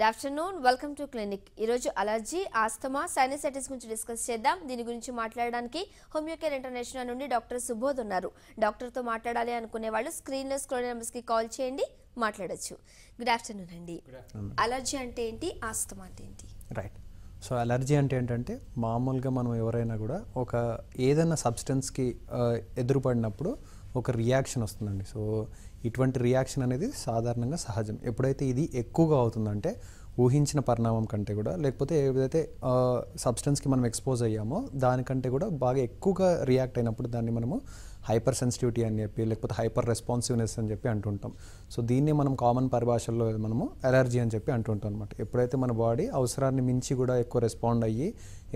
Afternoon welcome to clinic. ఈరోజు allergy, asthma, sinusitis గురించి discuss చేద్దాం. దీని గురించి మాట్లాడడానికి హోమియోకేర్ ఇంటర్నేషనల్ నుండి డాక్టర్ సుబోధ్ ఉన్నారు. డాక్టర్తో మాట్లాడాలి అనుకునే వాళ్ళు స్క్రీన్లో స్క్రోల్ నెంబర్స్కి కాల్ చేయండి, మాట్లాడచ్చు. గుడ్ ఆఫ్టర్నూన్ అండి. అలర్జీ అంటే ఏంటి, ఆస్తమా అంటే ఏంటి? రైట్. సో అలర్జీ అంటే ఏంటంటే మామూలుగా మనం ఎవరైనా కూడా ఏదైనా సబ్స్టెన్స్కి ఎదురుపడినప్పుడు ఒక రియాక్షన్ వస్తుందండి. సో ఇటువంటి రియాక్షన్ అనేది సాధారణంగా సహజం. ఎప్పుడైతే ఇది ఎక్కువగా అవుతుందంటే ఊహించిన పరిణామం కంటే కూడా, లేకపోతే ఏదైతే సబ్స్టెన్స్కి మనం ఎక్స్పోజ్ అయ్యామో దానికంటే కూడా బాగా ఎక్కువగా రియాక్ట్ అయినప్పుడు దాన్ని మనము హైపర్ సెన్సిటివిటీ అని చెప్పి, లేకపోతే హైపర్ రెస్పాన్సివ్నెస్ అని చెప్పి అంటుంటాం. సో దీన్ని మనం కామన్ పరిభాషల్లో మనము అలర్జీ అని చెప్పి అంటుంటాం అనమాట. ఎప్పుడైతే మన బాడీ అవసరాన్ని మించి కూడా ఎక్కువ రెస్పాండ్ అయ్యి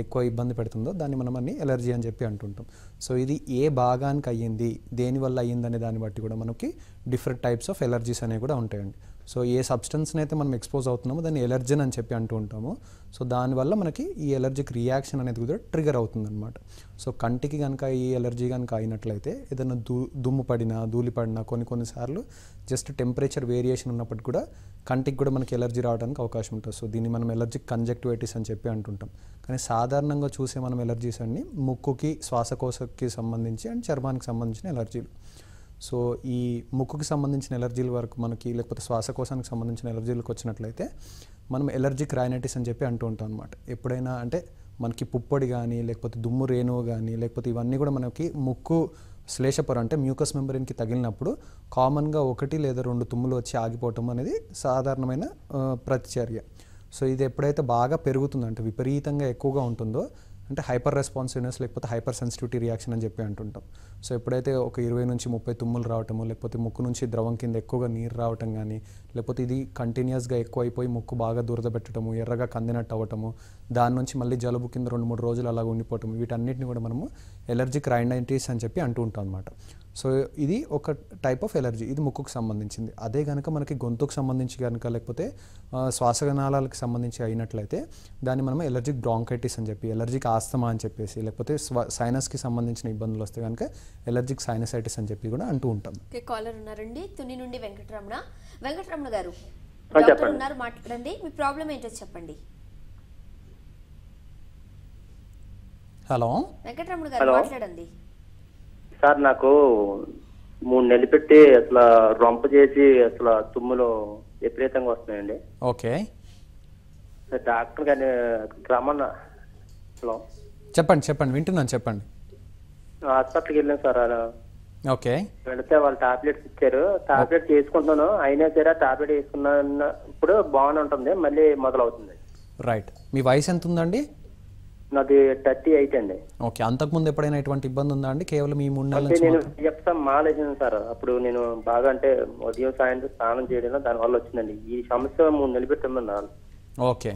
ఎక్కువ ఇబ్బంది పెడుతుందో దాన్ని మనం అలర్జీ అని చెప్పి అంటుంటాం. సో ఇది ఏ భాగానికి అయ్యింది, దేనివల్ల అయ్యింది అనే దాన్ని బట్టి కూడా మనకి డిఫరెంట్ టైప్స్ ఆఫ్ ఎలర్జీస్ అనేవి కూడా ఉంటాయండి. సో ఏ సబ్స్టెన్స్ని అయితే మనం ఎక్స్పోజ్ అవుతున్నామో దాన్ని ఎలర్జన్ అని చెప్పి అంటూ ఉంటాము. సో దానివల్ల మనకి ఈ ఎలర్జిక్ రియాక్షన్ అనేది కూడా ట్రిగర్ అవుతుందన్నమాట. సో కంటికి కనుక ఈ ఎలర్జీ కనుక అయినట్లయితే ఏదైనా దుమ్ము పడినా, ధూళి పడినా, కొన్నిసార్లు జస్ట్ టెంపరేచర్ వేరియేషన్ ఉన్నప్పటికీ కూడా కంటికి కూడా మనకి ఎలర్జీ రావడానికి అవకాశం ఉంటుంది. సో దీన్ని మనం ఎలర్జిక్ కంజక్టివైటిస్ అని చెప్పి అంటుంటాం. కానీ సాధారణంగా చూసే మనం ఎలర్జీస్ అన్ని ముక్కుకి, శ్వాసకోశకి సంబంధించి అండ్ చర్మానికి సంబంధించిన ఎలర్జీలు. సో ఈ ముక్కుకి సంబంధించిన ఎలర్జీల వరకు మనకి, లేకపోతే శ్వాసకోశానికి సంబంధించిన ఎలర్జీలకు వచ్చినట్లయితే మనం ఎలర్జిక్ రైనైటిస్ అని చెప్పి అంటూ ఉంటాం అనమాట. ఎప్పుడైనా అంటే మనకి పుప్పొడి కానీ, లేకపోతే దుమ్ము రేణువు కానీ, లేకపోతే ఇవన్నీ కూడా మనకి ముక్కు శ్లేషపొర అంటే మ్యూకస్ మెంబ్రెయిన్కి తగిలినప్పుడు కామన్గా 1 లేదా 2 తుమ్ములు వచ్చి ఆగిపోవటం అనేది సాధారణమైన ప్రతిచర్య. సో ఇది ఎప్పుడైతే బాగా పెరుగుతుందో, అంటే విపరీతంగా ఎక్కువగా ఉంటుందో, అంటే హైపర్ రెస్పాన్సివ్నెస్ లేకపోతే హైపర్ సెన్సిటివిటీ రియాక్షన్ అని చెప్పి అంటుంటాం. సో ఎప్పుడైతే ఒక 20 నుంచి 30 తుమ్ములు రావటము, లేకపోతే ముక్కు నుంచి ద్రవం కింద ఎక్కువగా నీరు రావటం కానీ, లేకపోతే ఇది కంటిన్యూస్గా ఎక్కువ అయిపోయి ముక్కు బాగా దురద పెట్టడము, ఎర్రగా కందినట్టు అవ్వటము, దాని నుంచి మళ్ళీ జలుబు కింద 2-3 రోజులు అలాగ ఉండిపోవటము, వీటన్నిటిని కూడా మనము ఎలర్జిక్ రైనైటిస్ అని చెప్పి అంటూ ఉంటాం అనమాట. సో ఇది ఒక టైప్ ఆఫ్ ఎలర్జీ, ఇది ముక్కుకు సంబంధించింది. అదే కనుక మనకి గొంతుకు సంబంధించి కనుక, లేకపోతే శ్వాసనాళాలకు సంబంధించి అయినట్లయితే దాన్ని మనం ఎలర్జిక్ బ్రాంకైటిస్ అని చెప్పి, ఎలర్జిక్ ఆస్తమా అని చెప్పేసి, లేకపోతే సైనస్కి సంబంధించిన ఇబ్బందులు వస్తే కనుక ఎలర్జిక్ సైనసైటిస్ అని చెప్పి కూడా అంటూ ఉంటాం. కాలర్ ఉన్నారండి, తుని నుండి వెంకటరమణ గారు. డాక్టర్ ఉన్నారు, మాట్లాడండి. మీ ప్రాబ్లం ఏంటో చెప్పండి. హలో వెంకటరమణ గారు, మాట్లాడండి. సార్ నాకు 3 నెలలు పెట్టి అసలు రొంప చేసి అసలు తుమ్ములు విపరీతంగా వస్తున్నాయండి. ఓకే, డాక్టర్ గారిని రమ్మన్నా. హలో, చెప్పండి వింటున్నాను, చెప్పండి. హాస్పిటల్కి వెళ్ళాను సార్. అలా ఓకే, వెళితే వాళ్ళు టాబ్లెట్స్ ఇచ్చారు. టాబ్లెట్స్ వేసుకుంటున్నాను, అయినా సరే టాబ్లెట్ వేసుకున్న ఇప్పుడు బాగానే ఉంటుంది, మళ్ళీ మొదలవుతుంది. రైట్. మీ వయసు ఎంత ఉందండి? నాది 38 అండి. ఓకే, అంతకుముందు ఎప్పుడైనా ఇటువంటి ఇబ్బంది ఉందా అండి? కేవలం ఈ 3 నెలల అంటే నుంచి నేను చెప్తాను మాలేసాను సార్. అప్పుడు నేను బాగా అంటే ఉదయం సాయంత్రం స్నానం చేయడం దానివల్ల వచ్చిందండి ఈ సమస్య. 3 నెలలు పెట్టిందన్నారు. Okay,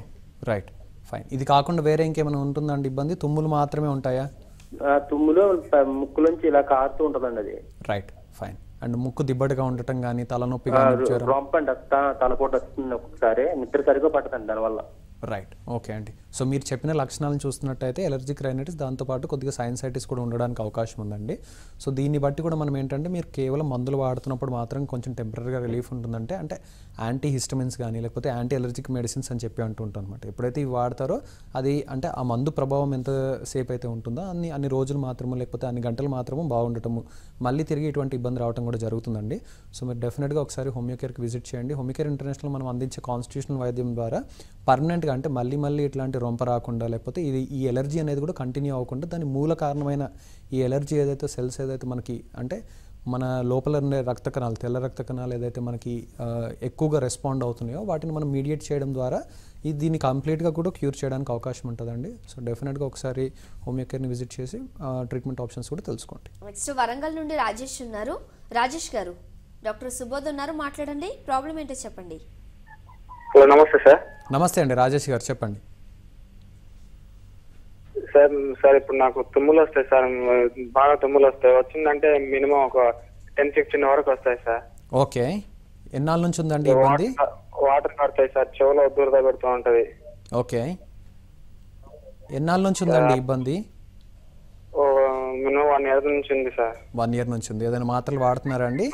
right, fine. ఇది కాకుండా వేరే ఇంకేమైనా ఉంటుందండి ఇబ్బంది? తుమ్ములు మాత్రమే ఉంటాయా? తుమ్ములు ముక్కులోంచి ఇలా కారుతూ ఉంటుందండి అది. Right, fine. అండ్ ముక్కు దిబ్బడిగా ఉండటం కానీ, తలనొప్పి కానీ, రొంపండి తలపోటు వస్తుంది ఒక్కొక్కసారి, నిద్ర సరిగ్గా పట్టదండి దానివల్ల. రైట్, ఓకే అండి. సో మీరు చెప్పిన లక్షణాలను చూస్తున్నట్టయితే ఎలర్జిక్ రైనైటిస్, దాంతోపాటు కొద్దిగా సైనసైటిస్ కూడా ఉండడానికి అవకాశం ఉందండి. సో దీన్ని బట్టి కూడా మనం ఏంటంటే, మీరు కేవలం మందులు వాడుతున్నప్పుడు మాత్రం కొంచెం టెంపరీగా రిలీఫ్ ఉంటుందంటే, అంటే యాంటీ హిస్టమిన్స్ కానీ, లేకపోతే యాంటీ ఎలర్జిక్ మెడిసిన్స్ అని చెప్పి అంటుంటాం అనమాట. ఎప్పుడైతే ఇవి వాడతారో అది అంటే ఆ మందు ప్రభావం ఎంతసేపు అయితే ఉంటుందో అన్ని రోజులు మాత్రము, లేకపోతే అన్ని గంటలు మాత్రము బాగుండటము, మళ్ళీ తిరిగి ఇటువంటి ఇబ్బంది రావడం కూడా జరుగుతుందండి. సో మీరు డెఫినెట్గా ఒకసారి హోమియోకేర్కి విజిట్ చేయండి. హోమియోకేర్ ఇంటర్నేషనల్ మనం అందించే కాన్స్టిట్యూషనల్ వైద్యం ద్వారా పర్మనెంట్గా, అంటే మళ్ళీ ఇట్లాంటి రొంప రాకుండా, లేకపోతే ఈ ఎలర్జీ అనేది కూడా కంటిన్యూ అవ్వకుండా, దాని మూల కారణమైన ఈ ఎలర్జీ ఏదైతే సెల్స్ ఏదైతే మనకి అంటే మన లోపల ఉండే రక్త కణాలు, తెల్ల రక్త కణాలు ఏదైతే మనకి ఎక్కువగా రెస్పాండ్ అవుతున్నాయో వాటిని మనం మీడియేట్ చేయడం ద్వారా దీన్ని కంప్లీట్గా కూడా క్యూర్ చేయడానికి అవకాశం ఉంటుందండి. సో డెఫినెట్గా ఒకసారి హోమియోకేర్ని విజిట్ చేసి ట్రీట్మెంట్ ఆప్షన్స్ కూడా తెలుసుకోండి. నెక్స్ట్ వరంగల్ నుండి రాజేష్ ఉన్నారు. రాజేష్ గారు, డాక్టర్ సుబోధ్ ఉన్నారు, మాట్లాడండి. ప్రాబ్లం ఏంటో చెప్పండి. నమస్తే సార్. నమస్తే అండి రాజేష్ గారు, చెప్పండి. సార్ ఇప్పుడు నాకు తుమ్ములు వస్తాయి సార్, బాగా తుమ్ములు వస్తాయి. వచ్చిందంటే మినిమం ఒక 10-15 వరకు వస్తాయి సార్. ఓకే, ఎన్నాళ్ళ నుంచి ఉందండి ఇబ్బంది? వాటర్ పడతాయి సార్, చెవులో దురద పెడుతూ ఉంటది. ఓకే, ఎన్నాళ్ళ నుంచి ఉందండి ఇబ్బంది? మినిమం 1 year నుంచి ఉంది సార్. 1 year నుంచి ఉంది. ఏదైనా మాత్రలు వాడుతున్నారా అండి?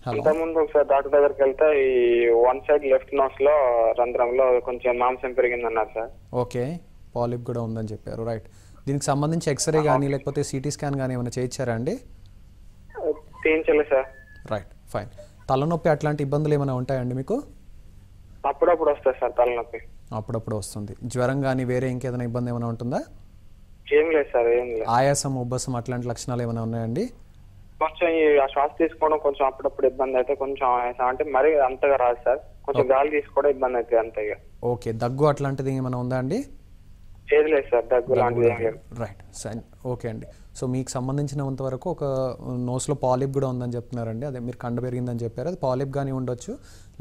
హలో ఇంతకుముందు ఒకసారి డాక్టర్ దగ్గరికి వెళ్తే ఈ వన్ సైడ్ లెఫ్ట్ నోస్ లో రంధ్రంలో కొంచెం మాంసం పెరిగిందన్నారు సార్. ఓకే, పాలిప్ కూడా ఉందని చెప్పారు. రైట్, దీనికి సంబంధించి ఎక్స్రే కానీ లేకపోతే సిటీ స్కాన్ కానీ ఏమైనా చేయించారా అండి? తీయించలేదు సార్. Right, fine. తలనొప్పి అట్లాంటి ఇబ్బందులు ఏమైనా ఉంటాయండి మీకు? అప్పుడప్పుడు వస్తుంది సార్ తలనొప్పి. అప్పుడప్పుడు వస్తుంది. జ్వరం కానీ వేరే ఇంకేదైనా ఇబ్బంది ఏమైనా ఉంటుందా? ఏం లేదు సార్, ఏం లేదు. ఆయాసం, ఉబ్బసం అట్లాంటి లక్షణాలు ఏమైనా ఉన్నాయండి? కొంచెం ఈ శ్వాస తీసుకోవడం కొంచెం అప్పుడప్పుడు ఇబ్బంది అయితే, కొంచెం ఆయాసం అంటే మరీ అంతగా రాదు సార్, కొంచెం గాలి తీసుకోవడం ఇబ్బంది అవుతుంది అంతగా. ఓకే, దగ్గు అట్లాంటిది ఏమైనా ఉందా అండి? ఏది లేదు సార్, దగ్గు లాంటిది ఏం లేదు. రైట్, ఓకే అండి. సో మీకు సంబంధించినంత వరకు ఒక నోస్లో పాలిప్ కూడా ఉందని చెప్తున్నారండి. అదే మీరు కండ పెరిగిందని చెప్పారు, అది పాలిప్ కానీ ఉండొచ్చు,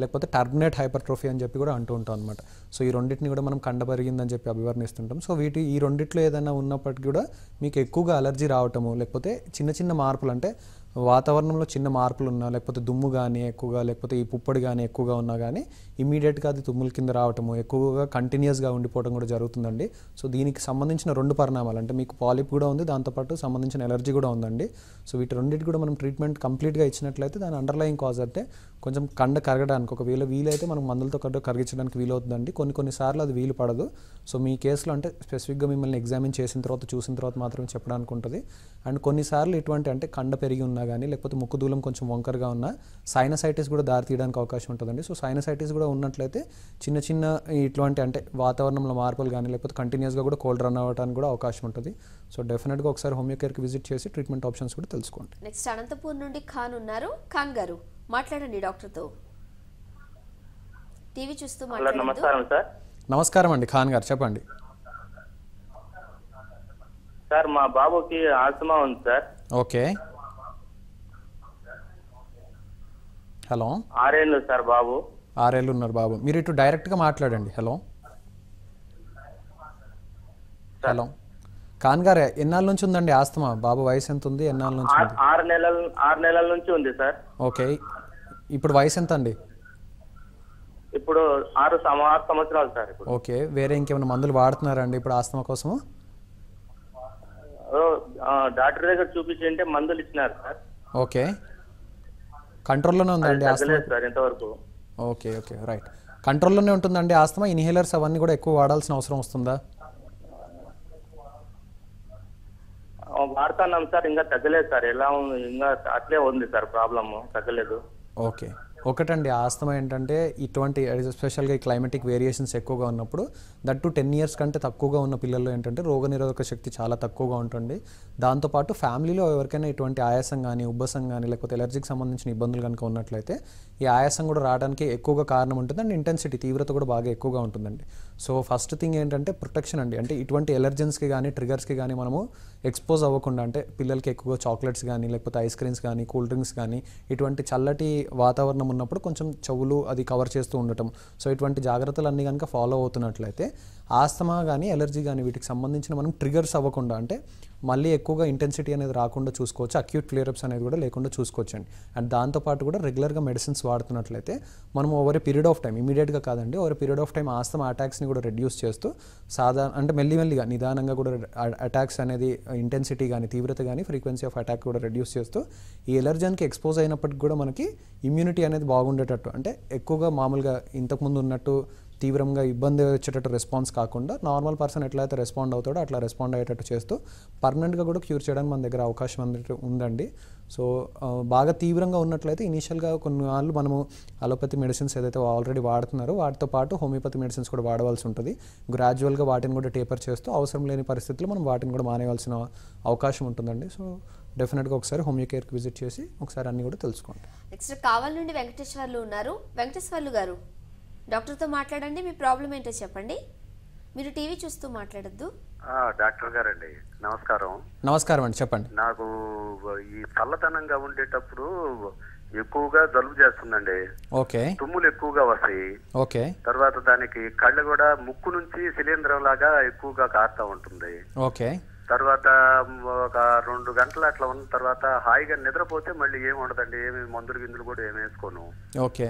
లేకపోతే టర్మినేట్ హైపర్ట్రోఫీ అని చెప్పి కూడా అంటూ ఉంటాం అనమాట. సో ఈ రెండింటిని కూడా మనం కండ పెరిగిందని చెప్పి అభివర్ణిస్తుంటాం. సో ఈ రెండిట్లో ఏదైనా ఉన్నప్పటికీ కూడా మీకు ఎక్కువగా అలర్జీ రావటము, లేకపోతే చిన్న చిన్న మార్పులు, అంటే వాతావరణంలో చిన్న మార్పులు ఉన్నా, లేకపోతే దుమ్ము కానీ ఎక్కువగా, లేకపోతే ఈ పుప్పొడి కానీ ఎక్కువగా ఉన్నా కానీ ఇమీడియట్గా అది తుమ్ముల కింద రావటము, ఎక్కువగా కంటిన్యూస్గా ఉండిపోవడం కూడా జరుగుతుందండి. సో దీనికి సంబంధించిన 2 పరిణామాలు, అంటే మీకు పాలిప్ కూడా ఉంది, దాంతోపాటు సంబంధించిన ఎలర్జీ కూడా ఉందండి. సో వీటి రెండింటి కూడా మనం ట్రీట్మెంట్ కంప్లీట్గా ఇచ్చినట్లయితే దాని అండర్లయింగ్ కాజ్ అంటే కొంచెం కండ కరగడానికి ఒకవేళ వీలైతే మనం మందులతో కరిగించడానికి వీలవుతుందండి. కొన్నిసార్లు అది వీలు పడదు. సో మీ కేసులో అంటే స్పెసిఫిక్గా మిమ్మల్ని ఎగ్జామిన్ చేసిన తర్వాత చూసిన తర్వాత మాత్రమే చెప్పడానికి ఉంటుంది. అండ్ కొన్నిసార్లు ఇటువంటి అంటే కండ పెరిగి ఉన్నా కానీ, లేకపోతే ముక్కు దూలం కొంచెం వంకరగా ఉన్నా సైనసైటిస్ కూడా దారి తీయడానికి అవకాశం ఉంటుందండి. సో సైనసైటిస్ కూడా ఉన్నట్లయితే చిన్న చిన్న ఇటువంటి అంటే వాతావరణంలో మార్పులు కానీ, లేకపోతే కంటిన్యూస్గా కూడా కోల్డ్ రన్ అవ్వడానికి కూడా అవకాశం ఉంటుంది. సో డెఫినెట్గా ఒకసారి హోమియోకేర్కి విజిట్ చేసి ట్రీట్మెంట్ ఆప్షన్స్ కూడా తెలుసుకోండి. నెక్స్ట్ అనంతపూర్ నుండి ఖాన్ ఉన్నారు. ఖాన్ గారు మాట్లాడండి డాక్టర్తో. టీవీ చూస్తూ మాట్లాడండి. నమస్కారం సార్. నమస్కారం అండి, ఖాన్ గారు చెప్పండి. సార్ మా బాబుకి ఆస్తమా ఉంది సార్. Okay, hello. 6 ఏళ్ళు సార్ బాబు. 6 ఏళ్ళు ఉన్నారు బాబు. మీరు ఇటు డైరెక్ట్గా మాట్లాడండి. హలో హలో ఖాన్ గారు, ఎన్నాళ్ళ నుంచి ఉందండి ఆస్తమా? బాబు వయసు ఎంత ఉంది? ఎన్నాళ్ళ నుంచి ఉంది? 6 నెలల నుంచి ఉంది సార్. ఓకే, ఇప్పుడు వయసు ఎంత అండి? ఇప్పుడు 6 సంవత్సరాలు సార్. ఇప్పుడు ఓకే, వేరే ఇంకేమైనా మందులు వాడుతున్నారా అండి ఇప్పుడు ఆస్తమా కోసము? డాక్టర్ దగ్గర చూపించింటే మందులు ఇచ్చినారు సార్. ఓకే, కంట్రోల్లోనే ఉందండి ఆస్తమా సార్ ఇంతవరకు? Okay okay, right. కంట్రోల్లోనే ఉంటుందండి ఆస్తమా? ఇన్హేలర్స్ అవన్నీ కూడా ఎక్కువ వాడాల్సిన అవసరం వస్తుందా? వాడుతున్నాం సార్, ఇంకా తగ్గలేదు సార్. ఎలా ఉంది, ఇంకా అట్లే ఉంది సార్, ప్రాబ్లమ్ తగ్గలేదు. ఓకే, ఒకటండి ఆస్తమా ఏంటంటే ఇటువంటి ఎస్పెషల్గా ఈ క్లైమేటిక్ వేరియేషన్స్ ఎక్కువగా ఉన్నప్పుడు దట్టు 10 years కంటే తక్కువగా ఉన్న పిల్లల్లో ఏంటంటే రోగనిరోధక శక్తి చాలా తక్కువగా ఉంటుంది. దాంతోపాటు ఫ్యామిలీలో ఎవరికైనా ఇటువంటి ఆయాసం కానీ, ఉబ్బసం కానీ, లేకపోతే ఎలర్జీకి సంబంధించిన ఇబ్బందులు కనుక ఉన్నట్లయితే ఈ ఆయాసం కూడా రావడానికి ఎక్కువగా కారణం ఉంటుంది. అండ్ ఇంటెన్సిటీ, తీవ్రత కూడా బాగా ఎక్కువగా ఉంటుందండి. సో ఫస్ట్ థింగ్ ఏంటంటే ప్రొటెక్షన్ అండి. అంటే ఇటువంటి ఎలర్జెన్స్కి కానీ, ట్రిగర్స్కి కానీ మనము ఎక్స్పోజ్ అవ్వకుండా, అంటే పిల్లలకి ఎక్కువగా చాక్లెట్స్ కానీ, లేకపోతే ఐస్ క్రీమ్స్ కానీ, కూల్ డ్రింక్స్ కానీ, ఇటువంటి చల్లటి వాతావరణం ఉన్నప్పుడు కొంచెం చెవులు అది కవర్ చేస్తూ ఉండటం. సో ఇటువంటి జాగ్రత్తలు అన్నీ కనుక ఫాలో అవుతున్నట్లయితే ఆస్తమా కానీ, ఎలర్జీ కానీ వీటికి సంబంధించిన మనం ట్రిగర్స్ అవ్వకుండా, అంటే మళ్ళీ ఎక్కువగా ఇంటెన్సిటీ అనేది రాకుండా చూసుకోవచ్చు. అక్యూట్ ఫ్లేరప్స్ అనేది కూడా లేకుండా చూసుకోవచ్చు అండి. అండ్ దాంతోపాటు కూడా రెగ్యులర్గా మెడిసిన్స్ వాడుతున్నట్లయితే మనం over a period of time, ఇమీడియట్గా కాదండి, over a period of time asthma అటాక్స్ని కూడా రెడ్యూస్ చేస్తూ అంటే మెల్లిమెల్లిగా నిదానంగా కూడా అటాక్స్ అనేది ఇంటెన్సిటీ కానీ, తీవ్రత కానీ, ఫ్రీక్వెన్సీ ఆఫ్ అటాక్ కూడా రెడ్యూస్ చేస్తూ ఈ ఎలర్జన్కి ఎక్స్పోజ్ అయినప్పటికీ కూడా మనకి ఇమ్యూనిటీ అనేది బాగుండేటట్టు, అంటే ఎక్కువగా మామూలుగా ఇంతకుముందు ఉన్నట్టు తీవ్రంగా ఇబ్బంది వచ్చేటట్టు రెస్పాన్స్ కాకుండా నార్మల్ పర్సన్ ఎట్లయితే రెస్పాండ్ అవుతాడో అట్లా రెస్పాండ్ అయ్యేటట్టు చేస్తూ పర్మనెంట్గా కూడా క్యూర్ చేయడానికి మన దగ్గర అవకాశం ఉందండి. సో బాగా తీవ్రంగా ఉన్నట్లయితే ఇనీషియల్గా కొన్ని వాళ్ళు మనము అలోపతి మెడిసిన్స్ ఏదైతే ఆల్రెడీ వాడుతున్నారో వాటితో పాటు హోమియోపతి మెడిసిన్స్ కూడా వాడవలసి ఉంటుంది. గ్రాడ్యువల్గా వాటిని కూడా టేపర్ చేస్తూ అవసరం లేని పరిస్థితుల్లో మనం వాటిని కూడా మానేయాల్సిన అవకాశం ఉంటుందండి. సో డెఫినెట్గా ఒకసారి హోమియోకేర్కి విజిట్ చేసి ఒకసారి అన్నీ కూడా తెలుసుకోండి. నెక్స్ట్ కావాలి నుండి వెంకటేశ్వర్లు ఉన్నారు. వెంకటేశ్వర్లు గారు, డాక్టర్తో మాట్లాడండి. మీ ప్రాబ్లం ఏంటో చెప్పండి. మీరు టీవీ చూస్తూ మాట్లాడద్దు. డాక్టర్ గారండి నమస్కారం. నమస్కారం అండి, చెప్పండి. నాకు ఈ చల్లదనంగా ఉండేటప్పుడు ఎక్కువగా జలుబు చేస్తుందండి. ఓకే, తుమ్ములు ఎక్కువగా వస్తాయి. ఓకే, తర్వాత దానికి కళ్ళు కూడా ముక్కు నుంచి శిలీంధ్రం లాగా ఎక్కువగా కారుతా ఉంటుంది. ఓకే, తర్వాత ఒక 2 గంటలు అట్లా ఉన్న తర్వాత హాయిగా నిద్రపోతే మళ్ళీ ఏమి ఉండదండి, ఏమి మందులు గిందులు కూడా ఏమి వేసుకోను. ఓకే,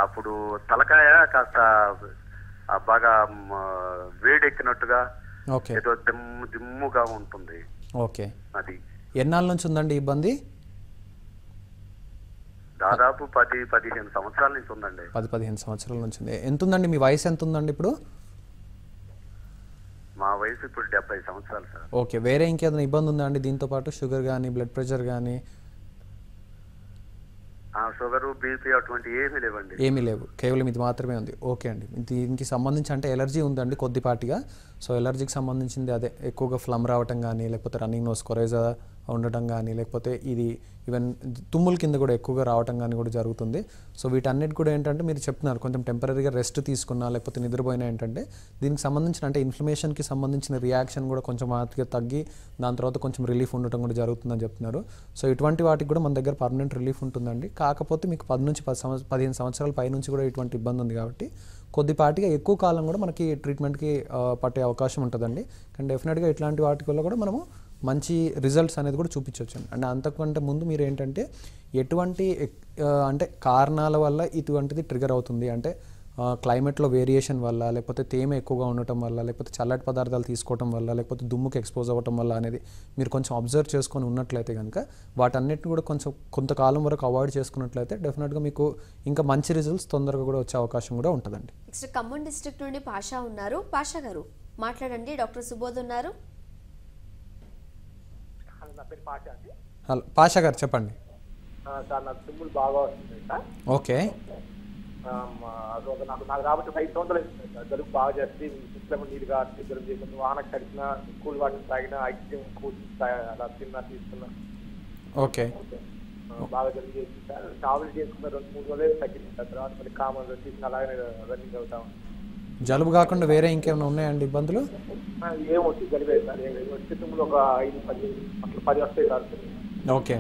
అప్పుడు తలకాయ కాస్త బాగా వేడెక్కినట్టుగా ఓకే, ఏదో దిమ్ముగా ఉంటుంది. ఓకే. అది ఎన్నాళ్ళ నుంచి ఉందండి ఇబ్బంది? దాదాపు 10-15 సంవత్సరాల నుంచి ఉందండి. 10-15 సంవత్సరాల నుంచి ఉంది. ఎంత ఉందండి మీ వయసు, ఎంత ఉందండి ఇప్పుడు? మా వయసు ఇప్పుడు 70 సంవత్సరాలు సార్. ఓకే. వేరే ఇంకేదైనా ఇబ్బంది ఉందా అండి దీంతో పాటు? షుగర్ కానీ, బ్లడ్ ప్రెషర్ కానీ? షుగరు, బీపీ అటువంటి ఏమీ లేవండి. ఏమీ లేవు, కేవలం ఇది మాత్రమే ఉంది. ఓకే అండి. దీనికి సంబంధించి అంటే ఎలర్జీ ఉందండి కొద్దిపాటిగా. సో ఎలర్జీకి సంబంధించింది అదే ఎక్కువగా ఫ్లమ్ రావటం కానీ, లేకపోతే రన్నింగ్ నోస్, కొరైజా ఉండటం కానీ, లేకపోతే ఇది ఈవెన్ తుమ్ముల కింద కూడా ఎక్కువగా రావటం కానీ కూడా జరుగుతుంది. సో వీటన్నిటి కూడా ఏంటంటే మీరు చెప్తున్నారు కొంచెం టెంపరీగా రెస్ట్ తీసుకున్నా లేకపోతే నిద్రపోయినా ఏంటంటే దీనికి సంబంధించిన అంటే ఇన్ఫ్లమేషన్కి సంబంధించిన రియాక్షన్ కూడా కొంచెం మాత్రమే తగ్గి దాని తర్వాత కొంచెం రిలీఫ్ ఉండటం కూడా జరుగుతుందని చెప్తున్నారు. సో ఇటువంటి వాటికి కూడా మన దగ్గర పర్మనెంట్ రిలీఫ్ ఉంటుందండి. కాకపోతే మీకు 10 నుంచి 15 సంవత్సరాల పై నుంచి కూడా ఇటువంటి ఇబ్బంది ఉంది కాబట్టి కొద్దిపాటిగా ఎక్కువ కాలం కూడా మనకి ట్రీట్మెంట్కి పట్టే అవకాశం ఉంటుందండి. కానీ డెఫినెట్గా ఇట్లాంటి వాటి వల్ల కూడా మనము మంచి రిజల్ట్స్ అనేది కూడా చూపించవచ్చు. అంటే అంతకంటే ముందు మీరు ఏంటంటే ఎటువంటి అంటే కారణాల వల్ల ఇటువంటిది ట్రిగర్ అవుతుంది అంటే క్లైమేట్లో వేరియేషన్ వల్ల, లేకపోతే తేమ ఎక్కువగా ఉండటం వల్ల, లేకపోతే చల్లటి పదార్థాలు తీసుకోవటం వల్ల, లేకపోతే దుమ్ముకి ఎక్స్పోజ్ అవ్వటం వల్ల అనేది మీరు కొంచెం అబ్జర్వ్ చేసుకొని ఉన్నట్లయితే కనుక వాటన్నిటిని కూడా కొంతకాలం వరకు అవాయిడ్ చేసుకున్నట్లయితే డెఫినెట్గా మీకు ఇంకా మంచి రిజల్ట్స్ తొందరగా కూడా వచ్చే అవకాశం కూడా ఉంటుందండి. నెక్స్ట్ ఖమ్మం డిస్ట్రిక్ట్ నుండి పాషా ఉన్నారు. పాషా గారు మాట్లాడండి. డాక్టర్ సుబోధ్ ఉన్నారు. నా పేరు పాషా అండి. హలో పాషా గారు చెప్పండి. సార్ నాకు తుమ్ములు బాగా వస్తుంది సార్. ఓకే. నాకు కాబట్టి 5 సంవత్సరాలు అవుతుంది సార్. జలుబు బాగా చేస్తుంది. ఇంట్లో నీరు కాదు, జలుబు చేస్తుంది. వాహనకు తడిచిన, కూల్ వాటర్ తాగిన, ఐస్ క్రీమ్ కూల్ అలా తిన్నా తీసుకున్నా. ఓకే. బాగా జలుబు చేసింది సార్. ట్రావెల్ చేసుకున్న 2-3 రోజులు తగ్గింది సార్. తర్వాత మళ్ళీ కామన్ తీసుకుని అలాగే రన్నింగ్ అవుతాం. జలుబు కాకుండా వేరే ఇంకేమైనా ఉన్నాయండి ఇబ్బందులు? ఏం వచ్చి జలుబే సార్. వచ్చే తుమ్ములు ఒక 5-10 వస్తాయి సార్. ఓకే.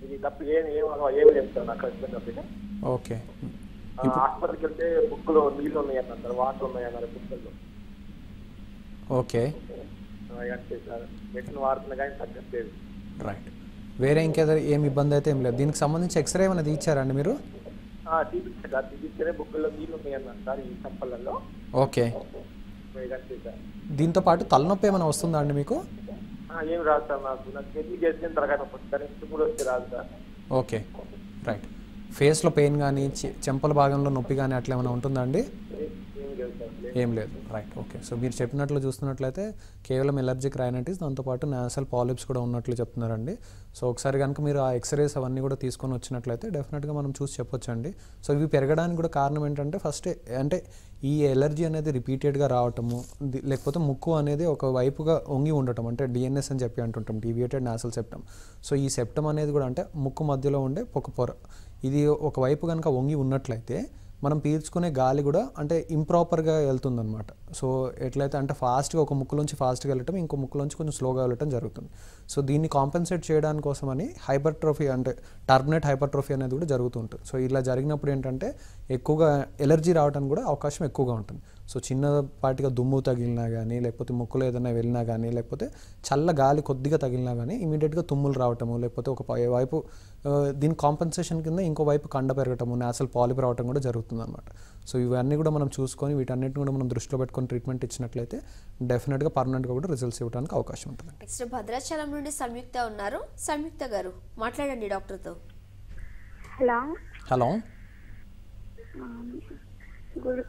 ఇది తప్ప ఏమి లేదు సార్ నాకు ఇబ్బంది. ఓకే. హాస్పిటల్కి వెళ్తే బుక్కులో నీళ్ళు ఉన్నాయన్నారు, వాటర్ ఉన్నాయన్నారు బుక్కుల్లో. ఓకే. అంతే సార్. మెడిసిన్ వాడుతున్నా కానీ తగ్గట్లేదు. రైట్. వేరే ఇంకేదో ఏమి ఇబ్బంది అయితే ఏం లేదు. దీనికి సంబంధించి ఎక్స్రే ఏమైనా తీయించారండి మీరు? తీపిచ్చా సార్. తీపిస్తేనే బుక్కుల్లో నీళ్ళు ఉన్నాయన్నారు సార్ ఈ చంపలలో. ఓకే. అంతే సార్. దీంతో పాటు తలనొప్పి ఏమైనా వస్తుందా అండి మీకు? ఏం రాదు సార్. నాకు జర్నీ చేస్తే తలకాయ నొప్పి వస్తుంది. తుమ్ములు వస్తే రాదు సార్. ఓకే. రైట్. ఫేస్లో పెయిన్ కానీ, చెంపల భాగంలో నొప్పి కానీ అట్లా ఏమైనా ఉంటుందా అండి? ఏం లేదు. రైట్. ఓకే. సో మీరు చెప్పినట్లు చూస్తున్నట్లయితే కేవలం ఎలర్జిక్ రైనైటిస్, దాంతోపాటు నాసల్ పాలిప్స్ కూడా ఉన్నట్లు చెప్తున్నారండి. సో ఒకసారి కనుక మీరు ఆ ఎక్స్రేస్ అవన్నీ కూడా తీసుకొని వచ్చినట్లయితే డెఫినెట్గా మనం చూసి చెప్పొచ్చండి. సో ఇవి పెరగడానికి కూడా కారణం ఏంటంటే ఫస్ట్ అంటే ఈ ఎలర్జీ అనేది రిపీటెడ్గా రావటము, లేకపోతే ముక్కు అనేది ఒక వైపుగా వంగి ఉండటం, అంటే డిఎన్ఎస్ అని చెప్పి అంటుంటాం, డీవియేటెడ్ నాసల్ సెప్టమ్. సో ఈ సెప్టమ్ అనేది కూడా అంటే ముక్కు మధ్యలో ఉండే ఒక పొర, ఇది ఒకవైపు కనుక వంగి ఉన్నట్లయితే మనం పీల్చుకునే గాలి కూడా అంటే ఇంప్రాపర్గా వెళ్తుందన్నమాట. సో ఎట్లయితే అంటే ఫాస్ట్గా ఒక ముక్కులోంచి ఫాస్ట్గా వెళ్ళటం, ఇంకో ముక్కులోంచి కొంచెం స్లోగా వెళ్ళటం జరుగుతుంది. సో దీన్ని కాంపెన్సేట్ చేయడానికి కోసమని హైపర్ట్రోఫీ అంటే టర్బినేట్ హైపర్ట్రోఫీ అనేది కూడా జరుగుతుంటుంది. సో ఇలా జరిగినప్పుడు ఏంటంటే ఎక్కువగా ఎలర్జీ రావడానికి కూడా అవకాశం ఎక్కువగా ఉంటుంది. సో చిన్నపాటిగా దుమ్ము తగిలినా కానీ, లేకపోతే ముక్కులో ఏదైనా వెళ్ళినా కానీ, లేకపోతే చల్ల గాలి కొద్దిగా తగిలినా కానీ ఇమీడియట్గా తుమ్ములు రావటము, లేకపోతే ఒక వైపు దీని కాంపెన్సేషన్ కింద ఇంకో వైపు కండ పెరగటము, నాసల్ పాలిప్ రావటం కూడా జరుగుతుంది అనమాట. సో ఇవన్నీ కూడా మనం చూసుకొని వీటన్నిటిని కూడా మనం దృష్టిలో పెట్టుకొని ట్రీట్మెంట్ ఇచ్చినట్లయితే డెఫినెట్గా పర్మనెంట్గా కూడా రిజల్ట్స్ ఇవ్వడానికి అవకాశం ఉంటుంది. నెక్స్ట్ భద్రాచలం నుండి సంయుక్త ఉన్నారు. సంయుక్త గారు మాట్లాడండి డాక్టర్తో. Hello. Hello.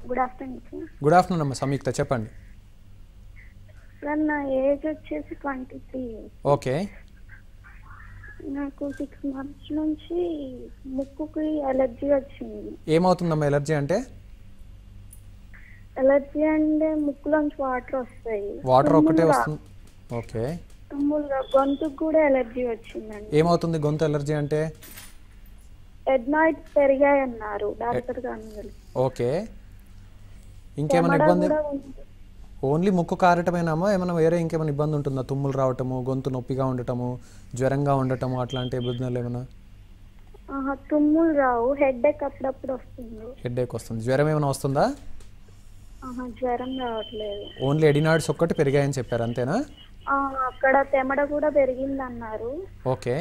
Good afternoon sir. Good afternoon అమ్మ సంయుక్త, చెప్పండి. సార్ నా ఏజ్ వచ్చేసి 23 years. ఓకే. నాకు 6 months నుంచి ముక్కుకి ఎలర్జీ వచ్చింది. ఏమవుతుందమ్మా ఎలర్జీ అంటే? ఎలర్జీ అంటే ముక్కులోంచి వాటర్ వస్తాయి. వాటర్ ఒకటే వస్తుంది. ఓకే. తుమ్ములుగా గొంతుకు కూడా ఎలర్జీ వచ్చిందండి. ఏమవుతుంది గొంతు ఎలర్జీ అంటే? ఎడ్నాయిడ్స్ పెరిగాయి అన్నారు డాక్టర్ గారు. ఓకే. ఇంకేమైనా ఇబ్బంది? ఓన్లీ ముక్కు కారటమేనామా, ఏమైనా వేరే ఇంకేమైనా ఇబ్బంది ఉంటుందా? తుమ్ములు రావటము, గొంతు నొప్పిగా ఉండటము, జ్వరంగా ఉండటము అట్లాంటి ఇబ్బందులు ఏమైనా? తుమ్ములు రావు, హెడ్ఏక్ అప్పుడప్పుడు వస్తుంది. హెడ్ఏక్ వస్తుంది. జ్వరం ఏమైనా వస్తుందా? జ్వరం రావట్లేదు. ఓన్లీ ఎడినాయిడ్స్ ఒక్కటి పెరిగాయని చెప్పారు అంతేనా? అక్కడ తెమడ కూడా పెరిగింది అన్నారు. ఓకే.